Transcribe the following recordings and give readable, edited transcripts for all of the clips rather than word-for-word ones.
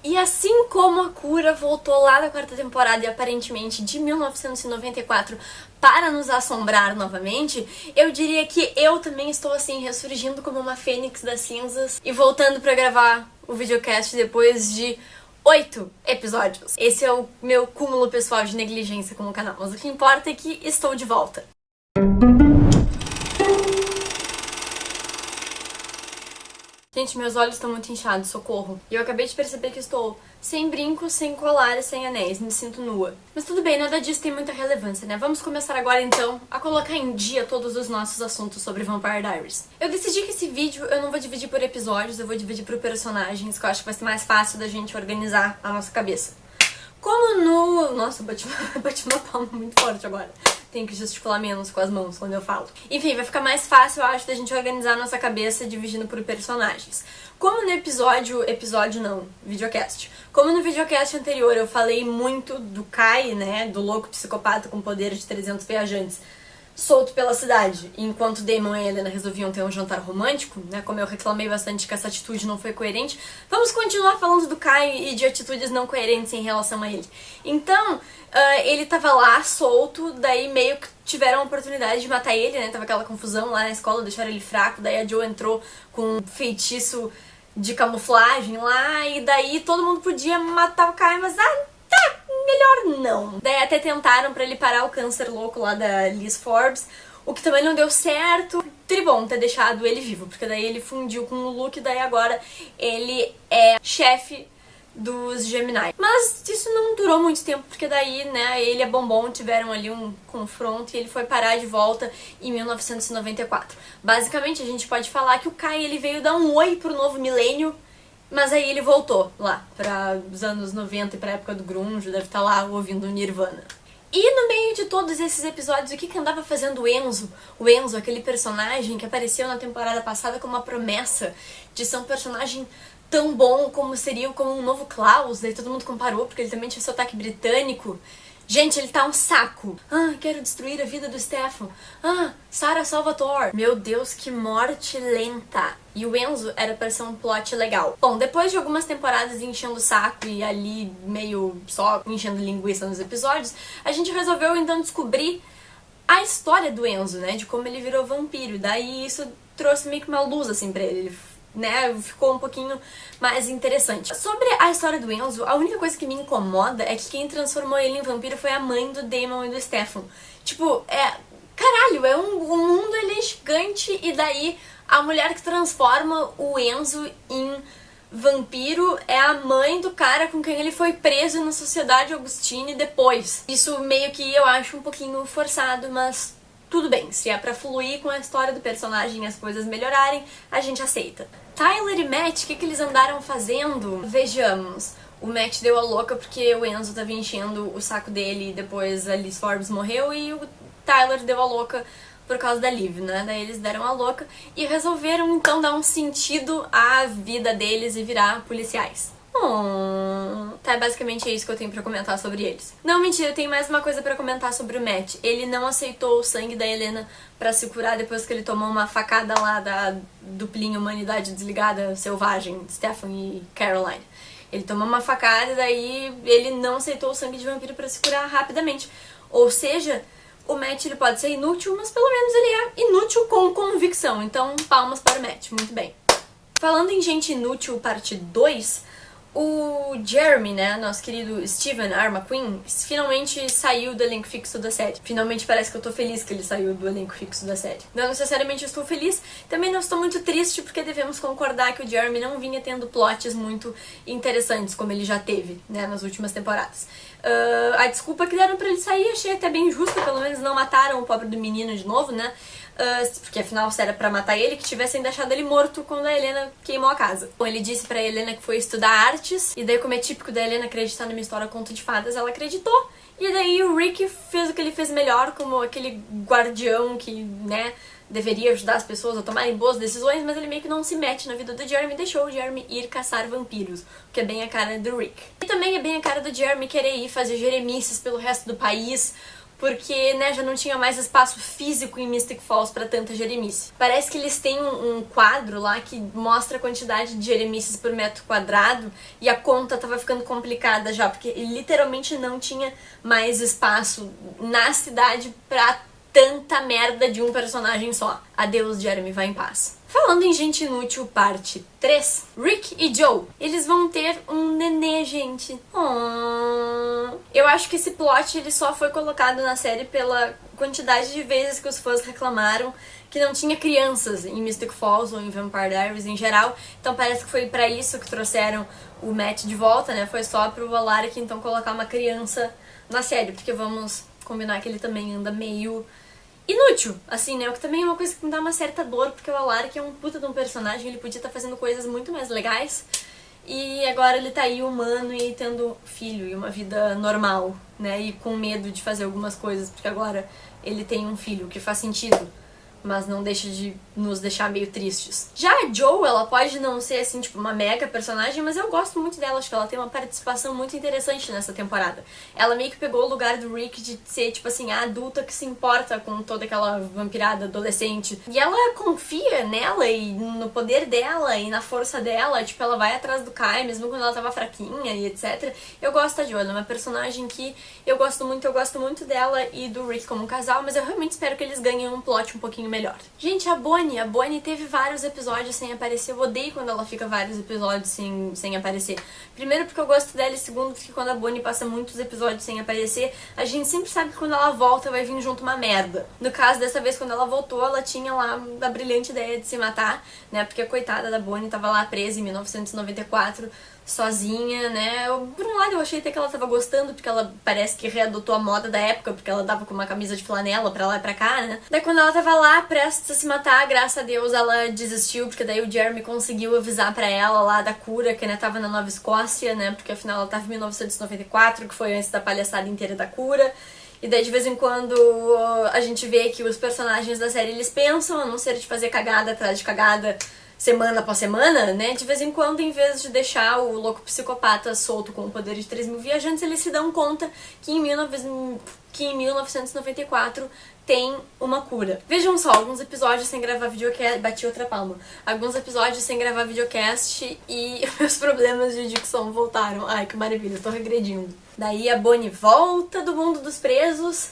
E assim como a cura voltou lá da quarta temporada e aparentemente de 1994 para nos assombrar novamente, eu diria que eu também estou assim ressurgindo como uma fênix das cinzas e voltando para gravar o videocast depois de 8 episódios. Esse é o meu cúmulo pessoal de negligência com o canal, mas o que importa é que estou de volta. Gente, meus olhos estão muito inchados, socorro. E eu acabei de perceber que estou sem brinco, sem colar e sem anéis, me sinto nua. Mas tudo bem, nada disso tem muita relevância, né? Vamos começar agora então a colocar em dia todos os nossos assuntos sobre Vampire Diaries. Eu decidi que esse vídeo eu não vou dividir por episódios, eu vou dividir por personagens, que eu acho que vai ser mais fácil da gente organizar a nossa cabeça. Como no... Nossa, bati uma palma muito forte agora. Tenho que gesticular menos com as mãos quando eu falo. Enfim, vai ficar mais fácil, eu acho, da gente organizar a nossa cabeça dividindo por personagens. Como no videocast. Como no videocast anterior eu falei muito do Kai, né, do louco psicopata com poder de 300 viajantes, solto pela cidade, enquanto Damon e Helena resolviam ter um jantar romântico, né, como eu reclamei bastante que essa atitude não foi coerente, vamos continuar falando do Kai e de atitudes não coerentes em relação a ele. Então, ele tava lá, solto, daí meio que tiveram a oportunidade de matar ele, né, tava aquela confusão lá na escola, deixaram ele fraco, daí a Joe entrou com um feitiço de camuflagem lá, e daí todo mundo podia matar o Kai, mas melhor não. Daí até tentaram pra ele parar o câncer louco lá da Liz Forbes, o que também não deu certo. Tribom ter deixado ele vivo, porque daí ele fundiu com o Luke, daí agora ele é chefe dos Gemini. Mas isso não durou muito tempo, porque daí, né, ele e a Bombom tiveram ali um confronto e ele foi parar de volta em 1994. Basicamente, a gente pode falar que o Kai, ele veio dar um oi pro novo milênio, mas aí ele voltou lá para os anos 90 e pra época do grunge, deve estar lá ouvindo Nirvana. E no meio de todos esses episódios, o que andava fazendo o Enzo? O Enzo, aquele personagem que apareceu na temporada passada como uma promessa de ser um personagem tão bom como seria como um novo Klaus, daí todo mundo comparou porque ele também tinha sotaque britânico. Gente, ele tá um saco. Quero destruir a vida do Stefan. Sarah Salvatore. Meu Deus, que morte lenta. E o Enzo era pra ser um plot legal. Bom, depois de algumas temporadas enchendo o saco e ali meio só enchendo linguiça nos episódios, a gente resolveu então descobrir a história do Enzo, né? De como ele virou vampiro. Daí isso trouxe meio que uma luz assim pra ele. Né, ficou um pouquinho mais interessante. Sobre a história do Enzo, a única coisa que me incomoda é que quem transformou ele em vampiro foi a mãe do Damon e do Stefan. Tipo, caralho, o mundo ele é gigante e daí a mulher que transforma o Enzo em vampiro é a mãe do cara com quem ele foi preso na Sociedade Augustine depois. Isso meio que eu acho um pouquinho forçado, mas tudo bem, se é pra fluir com a história do personagem e as coisas melhorarem, a gente aceita. Tyler e Matt, o que eles andaram fazendo? Vejamos. O Matt deu a louca porque o Enzo tava enchendo o saco dele e depois a Liz Forbes morreu, e o Tyler deu a louca por causa da Liv, né? Daí eles deram a louca e resolveram então dar um sentido à vida deles e virar policiais. Tá, basicamente é isso que eu tenho pra comentar sobre eles. Não, mentira, eu tenho mais uma coisa pra comentar sobre o Matt. Ele não aceitou o sangue da Helena pra se curar depois que ele tomou uma facada lá da duplinha humanidade desligada selvagem, Stefan e Caroline. Ele tomou uma facada e daí ele não aceitou o sangue de vampiro pra se curar rapidamente. Ou seja, o Matt ele pode ser inútil, mas pelo menos ele é inútil com convicção. Então, palmas para o Matt, muito bem. Falando em gente inútil, parte 2... O Jeremy, né, nosso querido Steven R. McQueen, finalmente saiu do elenco fixo da série. Finalmente parece que eu tô feliz que ele saiu do elenco fixo da série. Não necessariamente eu estou feliz, também não estou muito triste, porque devemos concordar que o Jeremy não vinha tendo plots muito interessantes, como ele já teve, né, nas últimas temporadas. A desculpa que deram pra ele sair achei até bem justa, pelo menos não mataram o pobre do menino de novo, né? Porque afinal se era pra matar ele, que tivessem deixado ele morto quando a Helena queimou a casa. Bom, ele disse pra Helena que foi estudar artes, e daí como é típico da Helena acreditar numa história conto de fadas, ela acreditou. E daí o Rick fez o que ele fez melhor, como aquele guardião que, né, deveria ajudar as pessoas a tomarem boas decisões, mas ele meio que não se mete na vida do Jeremy e deixou o Jeremy ir caçar vampiros, o que é bem a cara do Rick. E também é bem a cara do Jeremy querer ir fazer jeremices pelo resto do país, porque, né, já não tinha mais espaço físico em Mystic Falls pra tanta Jeremice. Parece que eles têm um quadro lá que mostra a quantidade de Jeremices por metro quadrado e a conta tava ficando complicada já, porque literalmente não tinha mais espaço na cidade pra tanta merda de um personagem só. Adeus, Jeremy, vai em paz. Falando em gente inútil, parte 3. Rick e Joe. Eles vão ter um nenê, gente. Oh. Eu acho que esse plot ele só foi colocado na série pela quantidade de vezes que os fãs reclamaram que não tinha crianças em Mystic Falls ou em Vampire Diaries em geral. Então parece que foi pra isso que trouxeram o Matt de volta, né? Foi só pro Alaric então colocar uma criança na série, porque vamos combinar que ele também anda meio inútil, assim, né? O que também é uma coisa que me dá uma certa dor, porque o Alaric é um puta de um personagem, ele podia estar fazendo coisas muito mais legais, e agora ele tá aí humano e tendo filho e uma vida normal, né? E com medo de fazer algumas coisas, porque agora ele tem um filho, que faz sentido, mas não deixa de nos deixar meio tristes. Já a Joe, ela pode não ser, assim, tipo, uma mega personagem, mas eu gosto muito dela, acho que ela tem uma participação muito interessante nessa temporada. Ela meio que pegou o lugar do Rick de ser, tipo assim, a adulta que se importa com toda aquela vampirada adolescente. E ela confia nela e no poder dela e na força dela, tipo, ela vai atrás do Kai, mesmo quando ela tava fraquinha e etc. Eu gosto da Joe, ela é uma personagem que eu gosto muito dela e do Rick como um casal, mas eu realmente espero que eles ganhem um plot um pouquinho melhor. Gente, a Bonnie teve vários episódios sem aparecer. Eu odeio quando ela fica vários episódios sem aparecer. Primeiro porque eu gosto dela e segundo porque quando a Bonnie passa muitos episódios sem aparecer, a gente sempre sabe que quando ela volta vai vir junto uma merda. No caso, dessa vez, quando ela voltou, ela tinha lá a brilhante ideia de se matar, né? Porque a coitada da Bonnie tava lá presa em 1994, sozinha, né? Por um lado eu achei até que ela tava gostando, porque ela parece que readotou a moda da época, porque ela tava com uma camisa de flanela pra lá e pra cá, né? Daí quando ela tava lá, prestes a se matar, graças a Deus ela desistiu, porque daí o Jeremy conseguiu avisar pra ela lá da cura, que né, tava na Nova Escócia, né? Porque afinal ela tava em 1994, que foi antes da palhaçada inteira da cura. E daí de vez em quando a gente vê que os personagens da série eles pensam, a não ser de fazer cagada atrás de cagada, semana após semana, né? De vez em quando, em vez de deixar o louco psicopata solto com o poder de 3.000 viajantes, eles se dão conta que em 1994 tem uma cura. Vejam só, alguns episódios sem gravar videocast... Bati outra palma. Alguns episódios sem gravar videocast e meus problemas de dicção voltaram. Ai, que maravilha, tô regredindo. Daí a Bonnie volta do mundo dos presos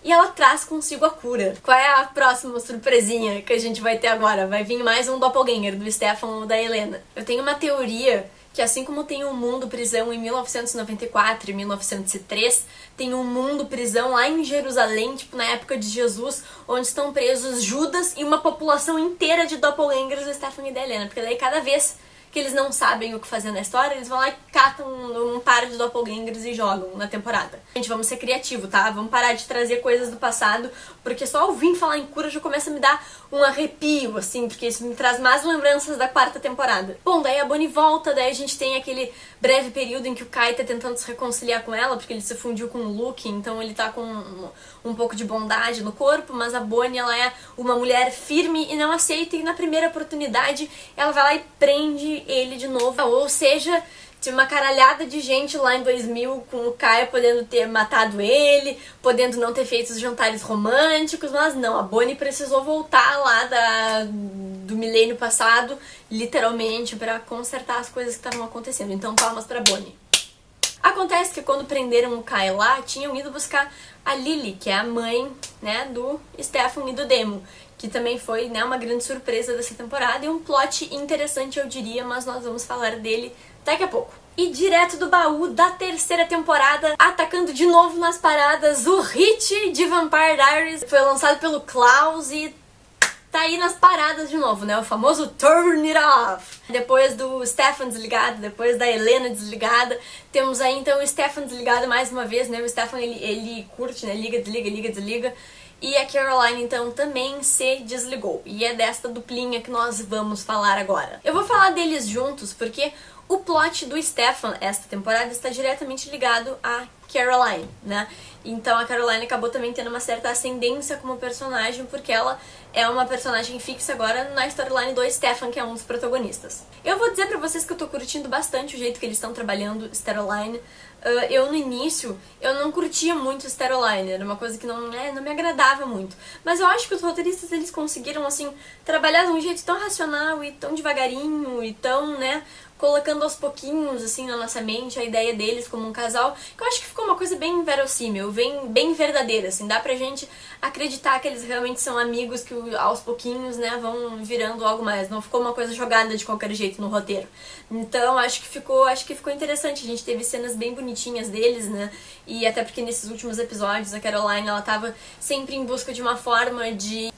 e ela traz consigo a cura. Qual é a próxima surpresinha que a gente vai ter agora? Vai vir mais um doppelganger do Stefan ou da Helena. Eu tenho uma teoria que assim como tem um mundo prisão em 1994 e 1903, tem um mundo prisão lá em Jerusalém, tipo na época de Jesus, onde estão presos Judas e uma população inteira de doppelgangers do Stefan e da Helena. Porque daí cada vez que eles não sabem o que fazer na história, eles vão lá e catam um par de doppelgangers e jogam na temporada. Gente, vamos ser criativos, tá? Vamos parar de trazer coisas do passado, porque só ouvir falar em cura já começa a me dar um arrepio, assim, porque isso me traz mais lembranças da quarta temporada. Bom, daí a Bonnie volta, daí a gente tem aquele breve período em que o Kai tá tentando se reconciliar com ela, porque ele se fundiu com o Luke, então ele tá com um pouco de bondade no corpo, mas a Bonnie, ela é uma mulher firme e não aceita, e na primeira oportunidade ela vai lá e prende ele de novo. Ou seja, tinha uma caralhada de gente lá em 2000 com o Kai podendo ter matado ele, podendo não ter feito os jantares românticos, mas não, a Bonnie precisou voltar lá do milênio passado, literalmente, pra consertar as coisas que estavam acontecendo. Então palmas pra Bonnie. Acontece que quando prenderam o Kai lá, tinham ido buscar a Lily, que é a mãe, né, do Stefan e do Demo, que também foi, né, uma grande surpresa dessa temporada e um plot interessante, eu diria, mas nós vamos falar dele daqui a pouco. E direto do baú da terceira temporada, atacando de novo nas paradas, o hit de Vampire Diaries foi lançado pelo Klaus e tá aí nas paradas de novo, né? O famoso Turn It Off. Depois do Stefan desligado, depois da Helena desligada, temos aí então o Stefan desligado mais uma vez, né? O Stefan, ele curte, né? Liga, desliga, liga, desliga. E a Caroline, então, também se desligou. E é desta duplinha que nós vamos falar agora. Eu vou falar deles juntos porque o plot do Stefan esta temporada está diretamente ligado a Caroline, né? Então a Caroline acabou também tendo uma certa ascendência como personagem, porque ela é uma personagem fixa agora na storyline do Stefan, que é um dos protagonistas. Eu vou dizer pra vocês que eu tô curtindo bastante o jeito que eles estão trabalhando Storyline. Eu no início, eu não curtia muito Storyline, era uma coisa que não me agradava muito. Mas eu acho que os roteiristas, eles conseguiram, assim, trabalhar de um jeito tão racional e tão devagarinho e tão, né, colocando aos pouquinhos, assim, na nossa mente a ideia deles como um casal, que eu acho que ficou uma coisa bem verossímil, bem verdadeira, assim, dá pra gente acreditar que eles realmente são amigos que aos pouquinhos, né, vão virando algo mais, não ficou uma coisa jogada de qualquer jeito no roteiro. Então, acho que ficou interessante, a gente teve cenas bem bonitinhas deles, né, e até porque nesses últimos episódios a Caroline, ela tava sempre em busca de uma forma de...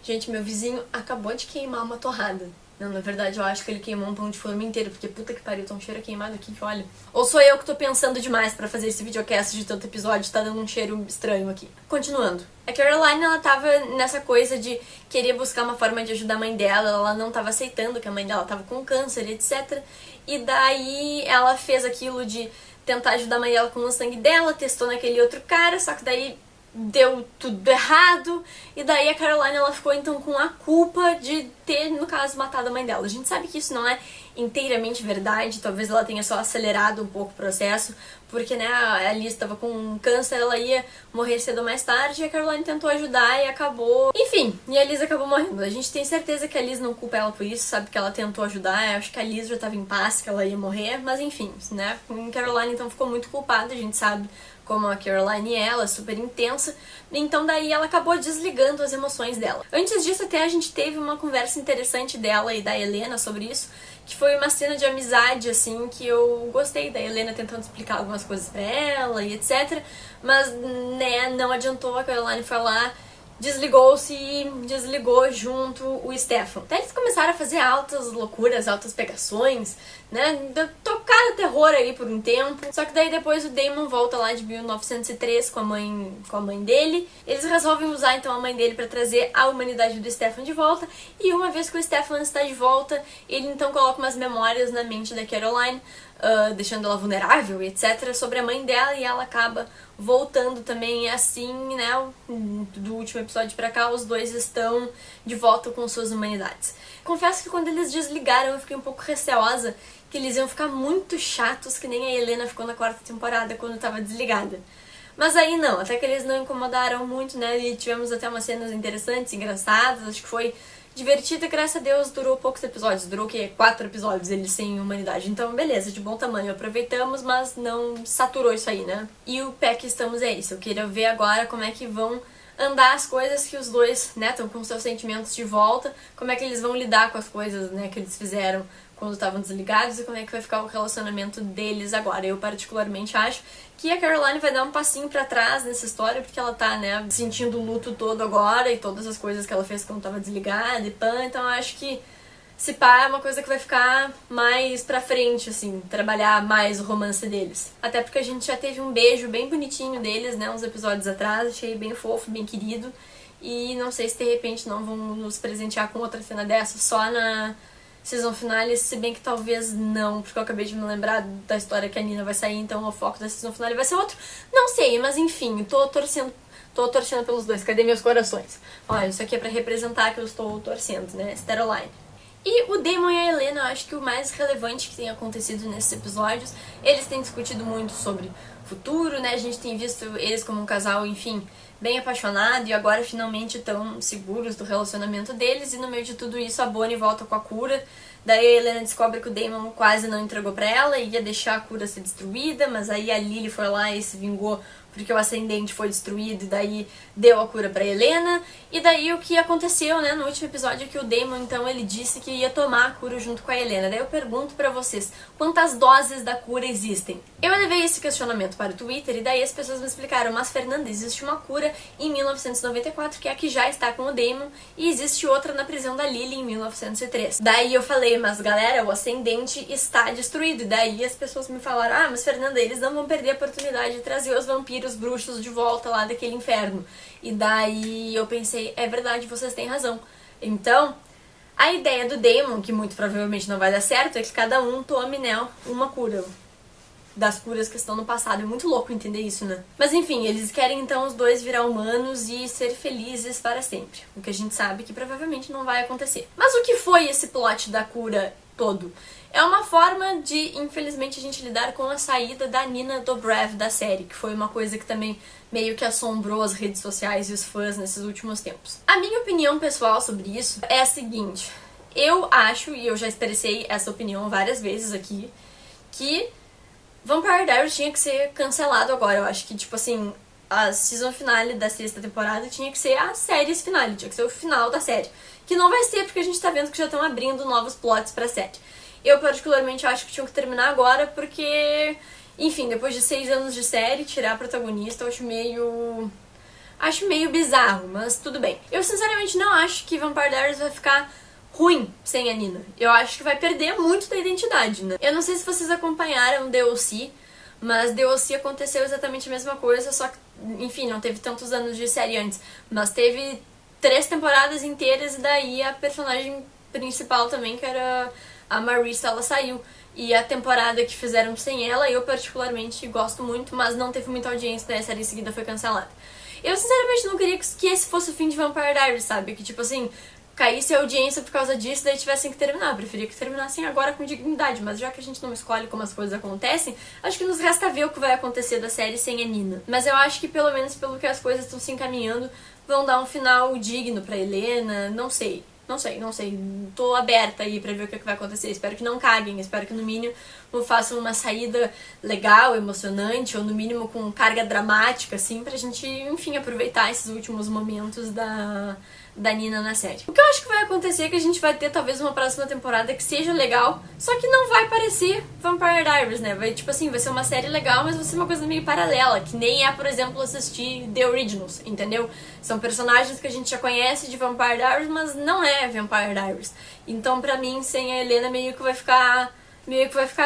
Gente, meu vizinho acabou de queimar uma torrada. Não, na verdade eu acho que ele queimou um pão de forma inteiro, porque puta que pariu, tá um cheiro queimado aqui que olha. Ou sou eu que tô pensando demais pra fazer esse videocast de tanto episódio, tá dando um cheiro estranho aqui. Continuando. A Caroline, ela tava nessa coisa de querer buscar uma forma de ajudar a mãe dela, ela não tava aceitando que a mãe dela tava com câncer, etc. E daí ela fez aquilo de tentar ajudar a mãe dela com o sangue dela, testou naquele outro cara, só que daí deu tudo errado, e daí a Caroline, ela ficou então com a culpa de ter, no caso, matado a mãe dela. A gente sabe que isso não é inteiramente verdade, talvez ela tenha só acelerado um pouco o processo, porque, né, a Liz estava com câncer, ela ia morrer cedo ou mais tarde, e a Caroline tentou ajudar e acabou... Enfim, e a Liz acabou morrendo. A gente tem certeza que a Liz não culpa ela por isso, sabe que ela tentou ajudar, eu acho que a Liz já estava em paz, que ela ia morrer, mas enfim, né, a Caroline então ficou muito culpada, a gente sabe como a Caroline é, ela é super intensa, então daí ela acabou desligando as emoções dela. Antes disso até a gente teve uma conversa interessante dela e da Helena sobre isso, que foi uma cena de amizade, assim, que eu gostei da Helena tentando explicar algumas coisas pra ela e etc, mas, né, não adiantou, a Caroline foi lá, desligou-se e desligou junto o Stefan. Daí eles começaram a fazer altas loucuras, altas pegações, né, tocaram terror aí por um tempo, só que daí depois o Damon volta lá de 1903 com a mãe dele, eles resolvem usar então a mãe dele pra trazer a humanidade do Stefan de volta, e uma vez que o Stefan está de volta, ele então coloca umas memórias na mente da Caroline, deixando ela vulnerável e etc, sobre a mãe dela, e ela acaba voltando também assim, né, do último episódio pra cá, os dois estão de volta com suas humanidades. Confesso que quando eles desligaram eu fiquei um pouco receosa que eles iam ficar muito chatos, que nem a Helena ficou na 4ª temporada quando tava desligada. Mas aí não, até que eles não incomodaram muito, né, e tivemos até umas cenas interessantes, engraçadas, acho que foi divertida, graças a Deus durou poucos episódios, durou o quê? 4 episódios eles sem humanidade, então beleza, de bom tamanho, aproveitamos, mas não saturou isso aí, né? E o pé que estamos é isso, eu queria ver agora como é que vão andar as coisas que os dois, né, estão com seus sentimentos de volta, como é que eles vão lidar com as coisas, né, que eles fizeram quando estavam desligados e como é que vai ficar o relacionamento deles agora. Eu particularmente acho que a Caroline vai dar um passinho pra trás nessa história, porque ela tá, né, sentindo o luto todo agora e todas as coisas que ela fez quando tava desligada e pã, então eu acho que se pá é uma coisa que vai ficar mais pra frente, assim, trabalhar mais o romance deles. Até porque a gente já teve um beijo bem bonitinho deles, né, uns episódios atrás, achei bem fofo, bem querido, e não sei se de repente não vão nos presentear com outra cena dessa só na season finale, se bem que talvez não, porque eu acabei de me lembrar da história que a Nina vai sair, então o foco da season finale vai ser outro. Não sei, mas enfim, tô torcendo pelos dois. Cadê meus corações? Olha, isso aqui é pra representar que eu estou torcendo, né? Storyline. E o Damon e a Helena, eu acho que o mais relevante que tem acontecido nesses episódios, eles têm discutido muito sobre futuro, né? A gente tem visto eles como um casal, enfim, bem apaixonado, e agora finalmente estão seguros do relacionamento deles, e no meio de tudo isso a Bonnie volta com a cura. Daí a Helena descobre que o Damon quase não entregou pra ela, ia deixar a cura ser destruída, mas aí a Lily foi lá e se vingou porque o ascendente foi destruído, e daí deu a cura pra Helena. E daí o que aconteceu, né, no último episódio, é que o Damon, então, ele disse que ia tomar a cura junto com a Helena. Daí eu pergunto pra vocês, quantas doses da cura existem? Eu levei esse questionamento para o Twitter, e daí as pessoas me explicaram, mas Fernanda, existe uma cura em 1994, que é a que já está com o Damon, e existe outra na prisão da Lily em 1903. Daí eu falei, mas galera, o ascendente está destruído. E daí as pessoas me falaram, ah, mas Fernanda, eles não vão perder a oportunidade de trazer os vampiros, os bruxos de volta lá daquele inferno. E daí eu pensei, é verdade, vocês têm razão. Então, a ideia do Damon, que muito provavelmente não vai dar certo, é que cada um tome, né, uma cura. das curas que estão no passado. É muito louco entender isso, né? Mas enfim, eles querem então os dois virar humanos e ser felizes para sempre. O que a gente sabe que provavelmente não vai acontecer. Mas o que foi esse plot da cura todo? É uma forma de, infelizmente, a gente lidar com a saída da Nina Dobrev da série, que foi uma coisa que também meio que assombrou as redes sociais e os fãs nesses últimos tempos. A minha opinião pessoal sobre isso é a seguinte: eu acho, e eu já expressei essa opinião várias vezes aqui, que Vampire Diaries tinha que ser cancelado agora. Eu acho que, tipo assim, a season finale da sexta temporada tinha que ser a série finale, tinha que ser o final da série. Que não vai ser, porque a gente tá vendo que já estão abrindo novos plots pra série. Eu, particularmente, acho que tinham que terminar agora, porque, enfim, depois de 6 anos de série, tirar a protagonista, eu acho meio bizarro, mas tudo bem. Eu, sinceramente, não acho que Vampire Diaries vai ficar ruim sem a Nina. Eu acho que vai perder muito da identidade, né? Eu não sei se vocês acompanharam The O.C., mas The O.C. aconteceu exatamente a mesma coisa, só que, enfim, não teve tantos anos de série antes, mas teve 3 temporadas inteiras e daí a personagem principal também, que era a Marissa, ela saiu. E a temporada que fizeram sem ela, eu particularmente gosto muito, mas não teve muita audiência, daí a série em seguida foi cancelada. Eu, sinceramente, não queria que esse fosse o fim de Vampire Diaries, sabe? Que, tipo assim, caísse a audiência por causa disso e daí tivessem que terminar. Eu preferia que terminassem agora com dignidade, mas já que a gente não escolhe como as coisas acontecem, acho que nos resta ver o que vai acontecer da série sem a Nina. Mas eu acho que, pelo menos pelo que as coisas estão se encaminhando, vão dar um final digno pra Helena, não sei. Tô aberta aí pra ver o que vai acontecer. Espero que não caguem, espero que no mínimo façam uma saída legal, emocionante, ou no mínimo com carga dramática, assim, pra gente, enfim, aproveitar esses últimos momentos da Nina na série. O que eu acho que vai acontecer é que a gente vai ter talvez uma próxima temporada que seja legal, só que não vai parecer Vampire Diaries, né? Vai, tipo assim, vai ser uma série legal, mas vai ser uma coisa meio paralela, que nem é, por exemplo, assistir The Originals, entendeu? São personagens que a gente já conhece de Vampire Diaries, mas não é Vampire Diaries. Então, pra mim, sem a Helena, meio que vai ficar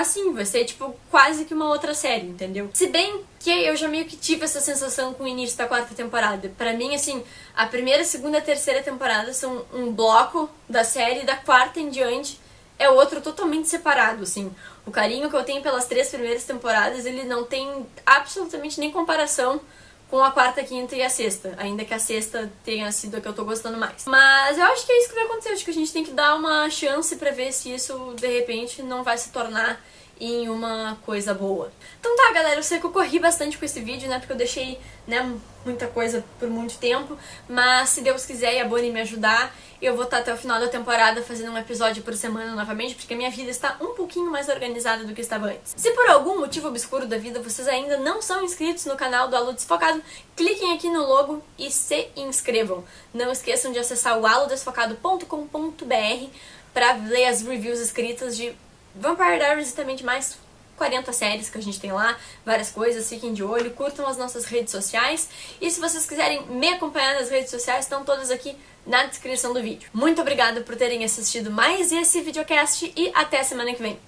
assim, vai ser tipo quase que uma outra série, entendeu? Se bem que eu já meio que tive essa sensação com o início da 4ª temporada. Pra mim, assim, a primeira, segunda e terceira temporada são um bloco da série, e da 4ª em diante é outro totalmente separado, assim. O carinho que eu tenho pelas 3 primeiras temporadas, ele não tem absolutamente nem comparação com a 4ª, 5ª e a 6ª, ainda que a 6ª tenha sido a que eu tô gostando mais. Mas eu acho que é isso que vai acontecer, acho que a gente tem que dar uma chance pra ver se isso, de repente, não vai se tornar em uma coisa boa. Então tá, galera, eu sei que eu corri bastante com esse vídeo, né, porque eu deixei, né, muita coisa por muito tempo, mas se Deus quiser e a Bonnie me ajudar, eu vou estar até o final da temporada fazendo um episódio por semana novamente, porque a minha vida está um pouquinho mais organizada do que estava antes. Se por algum motivo obscuro da vida vocês ainda não são inscritos no canal do Alu Desfocado, cliquem aqui no logo e se inscrevam. Não esqueçam de acessar o aludesfocado.com.br para ler as reviews escritas de Vampire Diaries e também de mais 40 séries que a gente tem lá, várias coisas, fiquem de olho, curtam as nossas redes sociais e se vocês quiserem me acompanhar nas redes sociais, estão todas aqui na descrição do vídeo. Muito obrigada por terem assistido mais esse videocast e até semana que vem.